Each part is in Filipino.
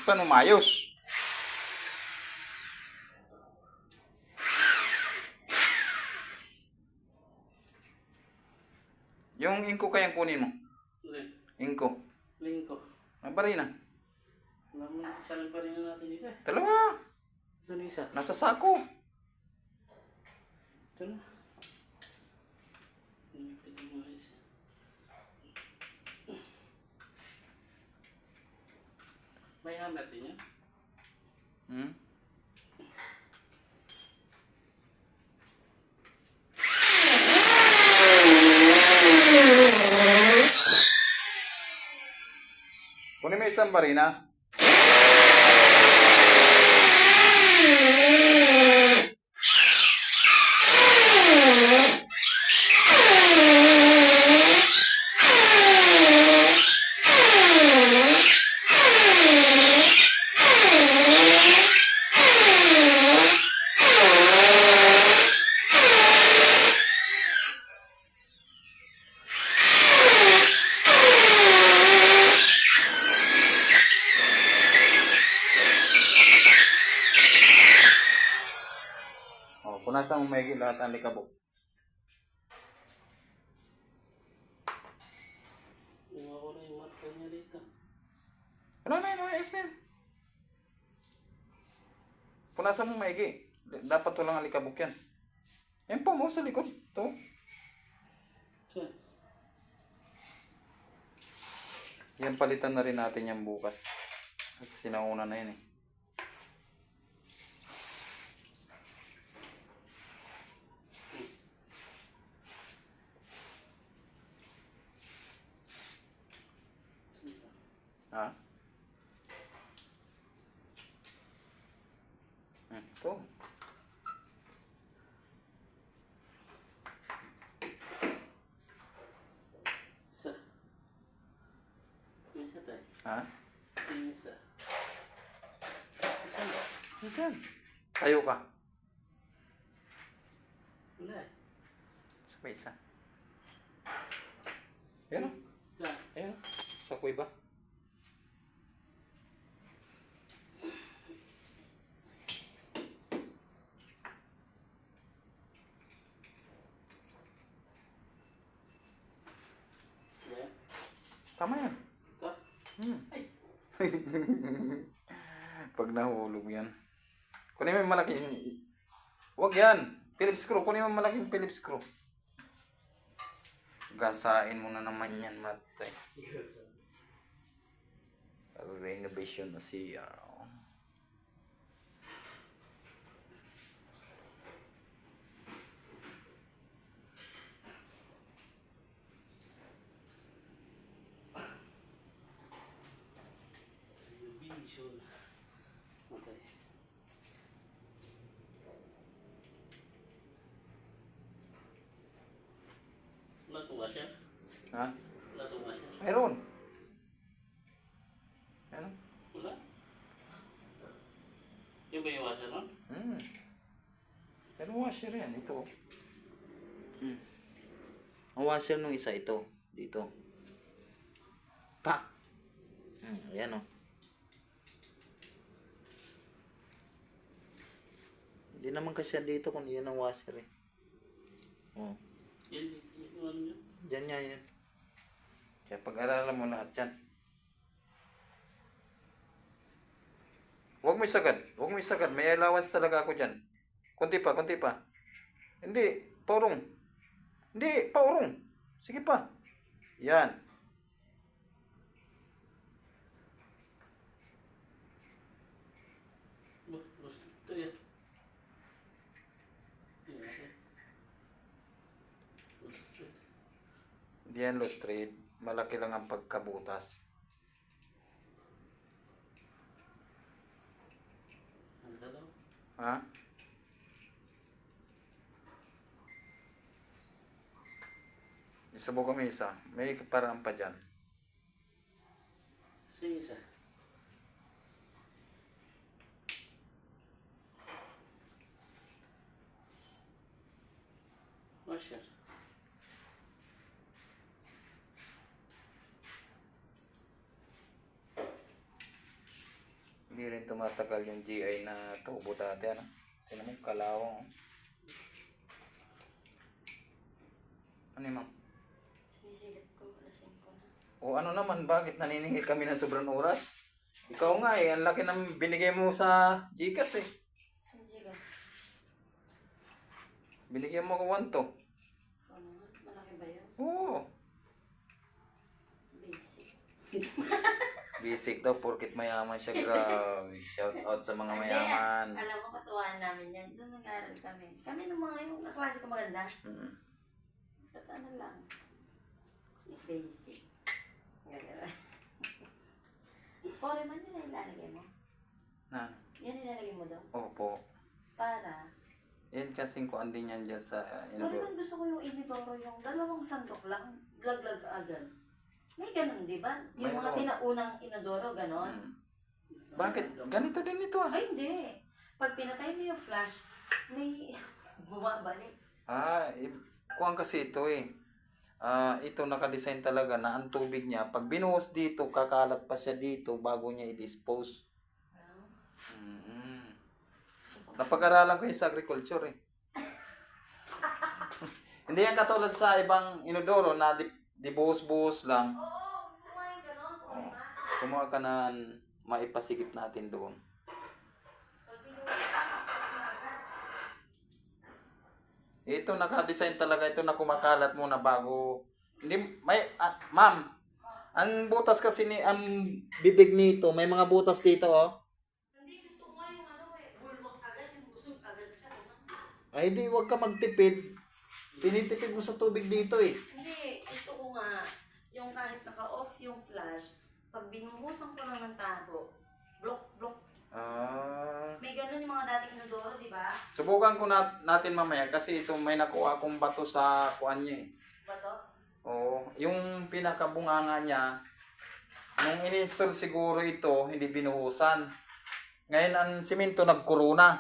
Paano mayos? Yung inko kayang kunin mo? Inko. Lingko. Ang barina? Wala mo isa lang pa rin natin dito eh. Dalawa. Ito na isa. Nasa sako. Ito na. Ito mo isa. May hammer din yan? Hmm? Kunin mo isang barina. Punasan mo maigi lahat ang likabok. Iwa ko na yung marka niya dito. Ano na yun, ayos na yun. Punasan mo maigi. Dapat walang alikabok yan. Yan po mo sa likod. Ito. Saan? Yan palitan na rin natin yan bukas. Kasi sinauna na yun eh. Ha? Ito. Isa. May isa tayo. Ha? May isa. Diyan. Tayo ka. Wala eh. Sabay isa. Ayan o. Saan? Ayan o. Sa kuiba. Wala. Tama yan. Ito? Ay! Pag nahulog yan. Kunin mo yung malaking... Huwag yan. Phillips screw. Kunin mo yung malaking Phillips screw. Gasain mo na naman yan, matay. Renovation na siya. Renovation. Okay. Wala itong washer? Ha? Wala itong washer? Mayroon. Ano? Wala? Yung ba yung washer nun? Pero washer yan. Ito. Ang washer nung isa ito. Dito. Pak! Ayan o. Hindi naman kasi dito kung yan ang washer eh. Oh. Yan, yung ano yun? Diyan nga yan. Kaya pag-aralan mo lahat yan. Huwag mo isagad. Huwag mo isagad. May allowance talaga ako dyan. Kunti pa, kunti pa. Hindi. Paurong. Hindi. Paurong. Sige pa. Yan. Gusto yan. Hindi yan low straight. Malaki lang ang pagkabutas. Ha? Isubok kami isa. May paraan pa dyan. Sige isa. Washer. hindi rin tumatagal yung GI na tubo dati, ano? Tingnan mo, kalawang. Oh. Ano yun, ma'am? Sinisilip ko, alasin ko na. O ano naman, bakit naniningil kami ng sobrang oras? Ikaw nga eh, ang laki ng binigay mo sa Gcash eh. Sinisiga. Binigyan mo ko 1 to. Ikaw naman, malaki ba yun? Oo. Basic. Basic daw, porkit mayaman siya, grabe. Shout out sa mga mayaman. Hindi, alam mo, katuwaan namin yan. Doon nag-aaral kami. Kami ng mga yung kaklase ko maganda. At ano lang. Basic. Gano'n. Pore man yun na ilalagay mo. Na, Yan ilalagay mo daw. opo. Para. Yan kasing kuan din yan dyan sa Pore inodoro. man gusto ko yung inidoro, yung dalawang sandok lang. Laglag agad. May ganun, di ba? Yung mga Mayroon. sinaunang inodoro, ganon. Bakit? Ganito din ito ah. Ay, hindi. Pag pinatay mo yung flash, may bumabalik. Kuan kasi ito eh. Ito nakadesign talaga na ang tubig niya, pag binuhos dito, kakalat pa siya dito bago niya i-dispose. Napag-aralan ko yung sa agriculture eh. Hindi yan katulad sa ibang inodoro na di buhos-buhos lang. Oo, gusto mo yung ganon, o diba? Kumuha ka na maipasigip natin doon. Pag pinuha ka, agad. Ito naka-design talaga ito na kumakalat muna bago. Hindi may ma'am. Ang butas kasi ni ang bibig nito, may mga butas dito oh. Hindi, gusto ko nga yung ano eh, bulmak agad, yung busog agad siya. Ganun. Ay di wag ka magtipid. Tinitipid mo sa tubig dito eh. Hindi, gusto ko nga, yung kahit naka-off yung flash, pag binuhusan ko lang ng tabo, blok. May ganun yung mga dating inodoro, di ba? Subukan ko natin mamaya kasi ito may nakuha akong bato sa kuan niya eh. Bato? Oo, yung pinakabunganga niya, nung in-install siguro ito, hindi binuhusan. Ngayon ang simento nagkuruna.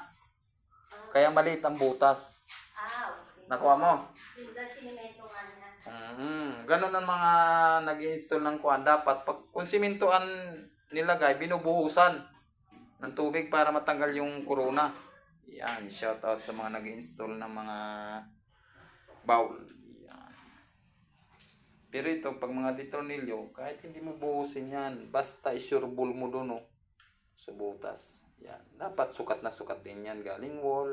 Kaya maliit ang butas. Ah, okay. Nakuha mo? Yung dahil sinimento nga niya. Ganon ang mga nag-install ng kuan. Dapat pag kung simento ang nilagay, binubuhusan ng tubig para matanggal yung kuruna. Yan, shout out sa mga nag-install ng mga bowl. Yan. Pero ito, pag mga detornilyo, kahit hindi mo buhusin yan, basta isurbol mo dun, oh, sa butas. Yan. Dapat sukat na sukat din yan. Galing wall.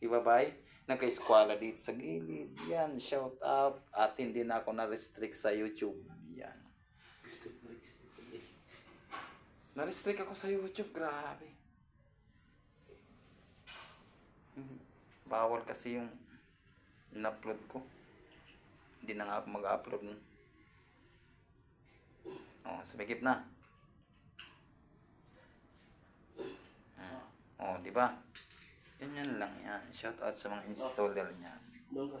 Ibabay. Naka-eskwala dito sa gilid. Yan. Shout out. At hindi na ako na-restrict sa YouTube. Yan. Na-restrict ako sa YouTube. Grabe. Bawal kasi yung in-upload ko. Hindi na nga ako mag-upload nun. Sumikip na. Di ba? Yan lang yan. Shout out sa mga installer niyan. Doon ka.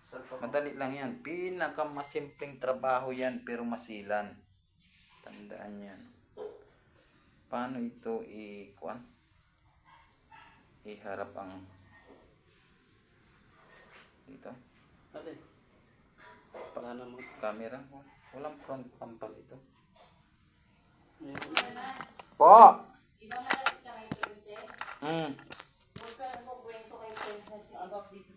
Saan ka? Madali lang yan. Pinakamasimpleng trabaho yan pero masilan. Tandaan yan. Paano ito iharap ang dito? Ate. Wala naman. Camera. Walang front pampal ito. Meron. Po! Iba malapit ka kay Princess? Mm. Huwag ka nagkukwento kay Princess yung about dito